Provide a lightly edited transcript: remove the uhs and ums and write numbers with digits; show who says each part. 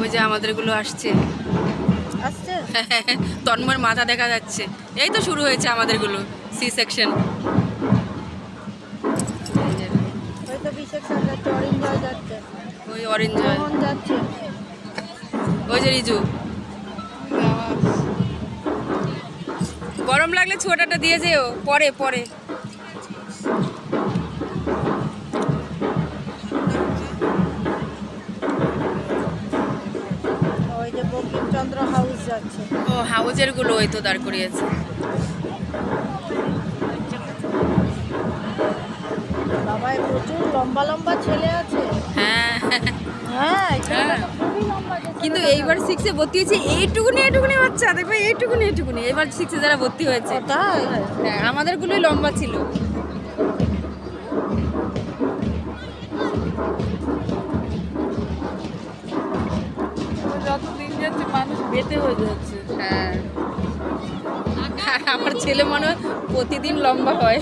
Speaker 1: ওই যে আমাদেরগুলো আসছে।
Speaker 2: আসছে
Speaker 1: তন্ময়ের মাথা দেখা যাচ্ছে। এই তো শুরু হয়েছে আমাদেরগুলো সি সেকশন।
Speaker 2: ওই তো বিশেকশন যাচ্ছে, অরেঞ্জ হয়ে যাচ্ছে,
Speaker 1: ওই অরেঞ্জ হয়,
Speaker 2: মোহন যাচ্ছে।
Speaker 1: ওই যে রিজু। গরম লাগলে ছোটাটা দিয়ে যেও, পরে পরে।
Speaker 2: ওই যে বঙ্কিমচন্দ্র হাউস যাচ্ছে।
Speaker 1: ও হাউজের গুলো ওই তো দাঁড় করিয়েছে।
Speaker 2: বাবা প্রচুর লম্বা লম্বা ছেলে আছে।
Speaker 1: হ্যাঁ
Speaker 2: হ্যাঁ
Speaker 1: হ্যাঁ।
Speaker 2: খুবই লম্বা যে
Speaker 1: কিন্তু
Speaker 2: ছেলেটা।
Speaker 1: এইবার সিক্সে ভর্তি হয়েছে এইটুকুনি এইটুকুনি বাচ্চা, দেখবে এইটুকুনি এইটুকুনি। এবার সিক্সে যারা ভর্তি হয়েছে,
Speaker 2: ও, তাই?
Speaker 1: হ্যাঁ আমাদেরগুলোই লম্বা ছিল।
Speaker 2: যত দিন যাচ্ছে মানুষ বেটে হয়ে যাচ্ছে।
Speaker 1: হ্যাঁ আর আমার ছেলে মনে হয় প্রতিদিন লম্বা হয়।